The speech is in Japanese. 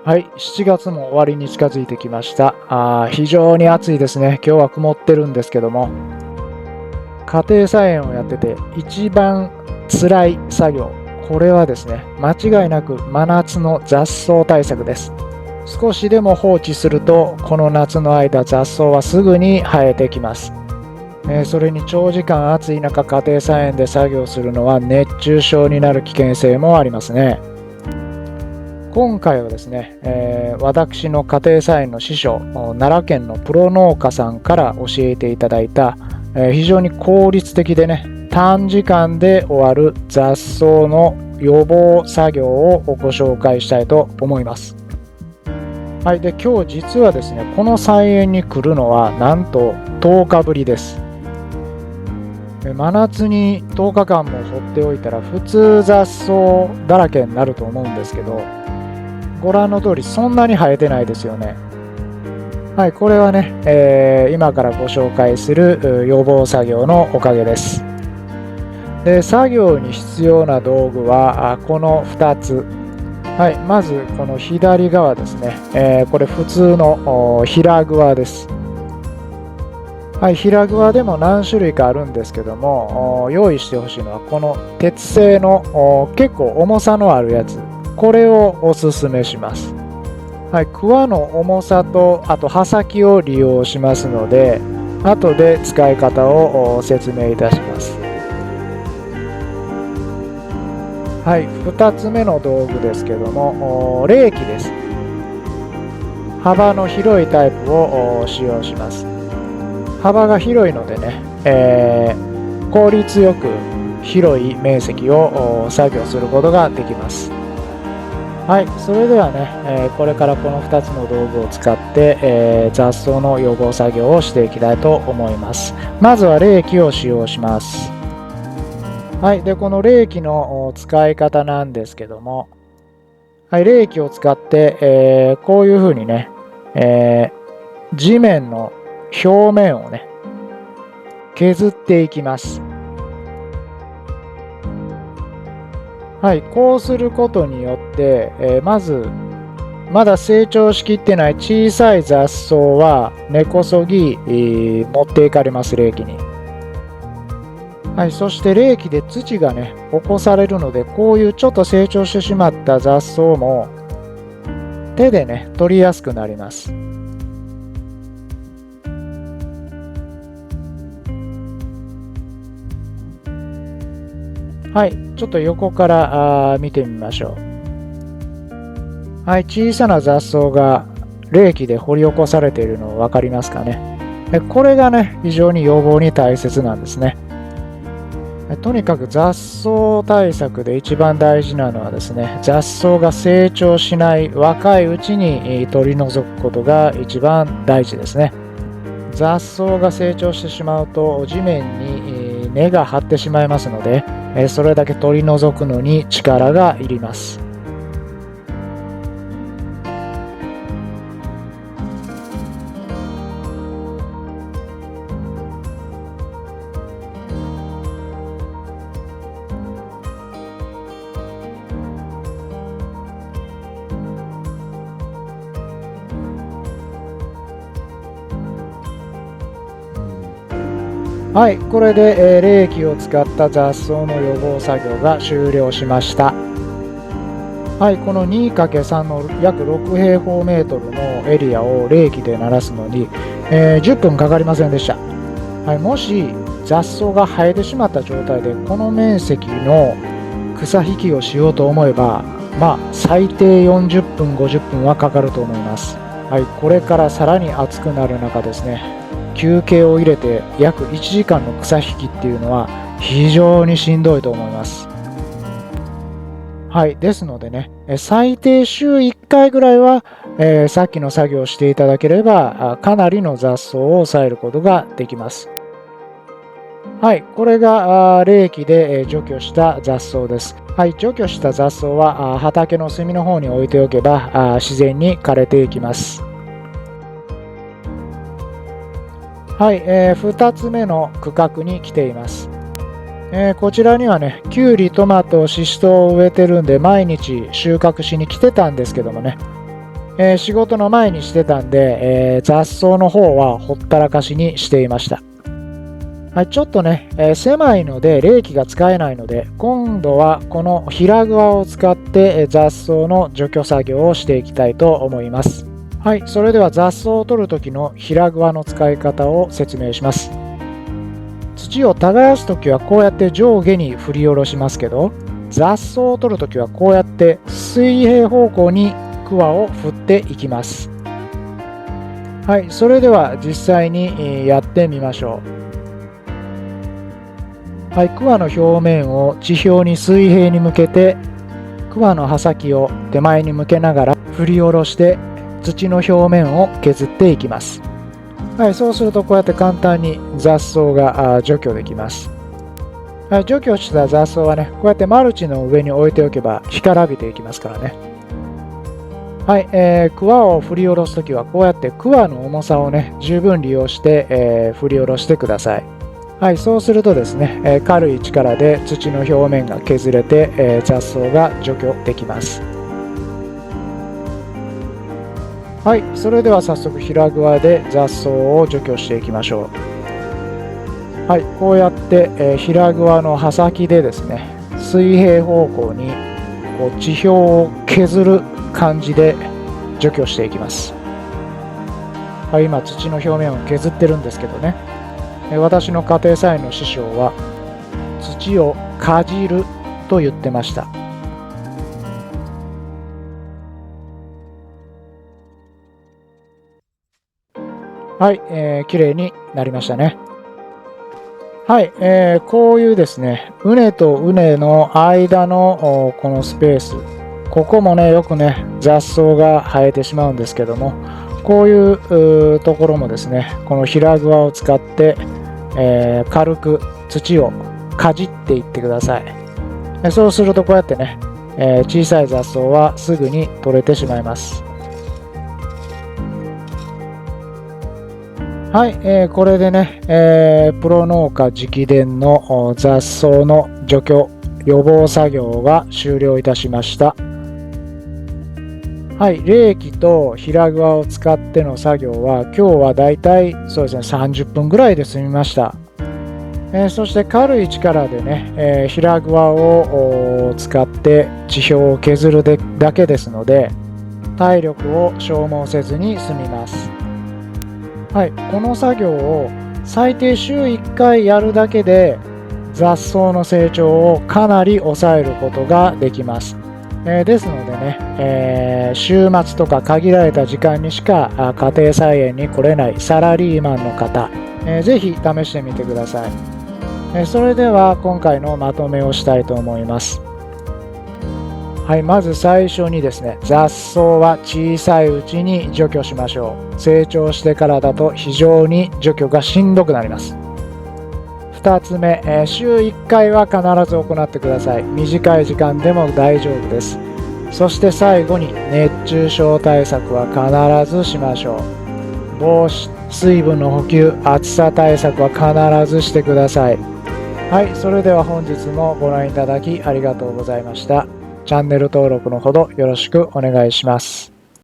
はい、7月も終わりに近づいてきました。非常に暑いですね。今日は曇ってるんですけども、家庭菜園をやってて一番辛い作業、これはですね、間違いなく真夏の雑草対策です。少しでも放置すると、この夏の間雑草はすぐに生えてきます。それに長時間暑い中、家庭菜園で作業するのは熱中症になる危険性もありますね。今回はですね、私の家庭菜園の師匠、奈良県のプロ農家さんから教えていただいた、非常に効率的でね、短時間で終わる雑草の予防作業をご紹介したいと思います。はい、で今日実はですね、この菜園に来るのはなんと10日ぶりです。真夏に10日間も放っておいたら普通雑草だらけになると思うんですけど、ご覧の通りそんなに生えてないですよね。はい、これはね、今からご紹介する予防作業のおかげです。で、作業に必要な道具はこの2つ。はい、まずこの左側ですね、これ普通の平グワです。はい、平グワでも何種類かあるんですけども、用意してほしいのはこの鉄製の結構重さのあるやつ、これをおすすめします。はい、クワの重さとあと刃先を利用しますので、後で使い方を説明いたします。はい、2つ目の道具ですけども、レーキです。幅の広いタイプを使用します。幅が広いのでね、効率よく広い面積を作業することができます。はい、それではね、これからこの2つの道具を使って、雑草の予防作業をしていきたいと思います。まずはレーキを使用します。はい、でこのレーキの使い方なんですけども、はい、レーキを使って、こういうふうにね、地面の表面をね削っていきます。はい、こうすることによって、まずまだ成長しきってない小さい雑草は根こそぎ、持っていかれます、レーキに。はい、そしてレーキで土がね起こされるので、こういうちょっと成長してしまった雑草も手でね取りやすくなります。はい、ちょっと横から見てみましょう。はい、小さな雑草がレーキで掘り起こされているの分かりますかね。でこれがね非常に予防に大切なんですね。とにかく雑草対策で一番大事なのはですね、雑草が成長しない若いうちに取り除くことが一番大事ですね。雑草が成長してしまうと地面に根が張ってしまいますので、それだけ取り除くのに力がいります。はい、これで、レーキを使った雑草の予防作業が終了しました。はい、この 2×3 の約6平方メートルのエリアをレーキで鳴らすのに、10分かかりませんでした。はい、もし雑草が生えてしまった状態でこの面積の草引きをしようと思えば、最低40分50分はかかると思います。はい、これからさらに暑くなる中ですね、休憩を入れて約1時間の草引きっていうのは非常にしんどいと思います。はい、ですのでね、最低週1回ぐらいは、さっきの作業をしていただければかなりの雑草を抑えることができます。はい、これがレーキで除去した雑草です。はい、除去した雑草は畑の隅の方に置いておけば自然に枯れていきます。はい、2つ目の区画に来ています。こちらにはね、きゅうり、トマト、シシトウを植えてるんで毎日収穫しに来てたんですけどもね、仕事の前にしてたんで、雑草の方はほったらかしにしていました。はい、ちょっとね、狭いので冷気が使えないので、今度はこの平グワを使って雑草の除去作業をしていきたいと思います。はい、それでは雑草を取る時の平グワの使い方を説明します。土を耕す時はこうやって上下に振り下ろしますけど、雑草を取る時はこうやって水平方向にクワを振っていきます。はい、それでは実際にやってみましょう。はい、クワの表面を地表に水平に向けて、クワの刃先を手前に向けながら振り下ろして土の表面を削っていきます。はい、そうするとこうやって簡単に雑草が除去できます。はい、除去した雑草はね、こうやってマルチの上に置いておけば干からびていきますからね。はい、クワを振り下ろすときはこうやってクワの重さをね、十分利用して、振り下ろしてください。はい、そうするとですね、軽い力で土の表面が削れて、雑草が除去できます。はい、それでは早速平グワで雑草を除去していきましょう。はい、こうやって、平グワの刃先でですね、水平方向にこう地表を削る感じで除去していきます。はい、今土の表面を削ってるんですけどね、私の家庭菜園の師匠は土をかじると言ってました。はい、きれいになりましたね。はい、こういうですね、畝と畝の間のこのスペース、ここもね、よくね、雑草が生えてしまうんですけども、こういうところもですね、この平グワを使って、軽く土をかじっていってください。そうするとこうやってね、小さい雑草はすぐに取れてしまいます。はい、これでね、プロ農家直伝の雑草の除去予防作業が終了いたしました。はい、冷気と平グワを使っての作業は今日はだいたいそうですね30分ぐらいで済みました。そして軽い力でね、平グワを使って地表を削るだけですので体力を消耗せずに済みます。はい、この作業を最低週1回やるだけで雑草の成長をかなり抑えることができます。ですのでね、週末とか限られた時間にしか家庭菜園に来れないサラリーマンの方、ぜひ試してみてください。それでは今回のまとめをしたいと思います。はい、まず最初にですね、雑草は小さいうちに除去しましょう。成長してからだと非常に除去がしんどくなります。2つ目、週1回は必ず行ってください。短い時間でも大丈夫です。そして最後に熱中症対策は必ずしましょう。防止、水分の補給、暑さ対策は必ずしてください。はい、それでは本日もご覧いただきありがとうございました。チャンネル登録のほどよろしくお願いします。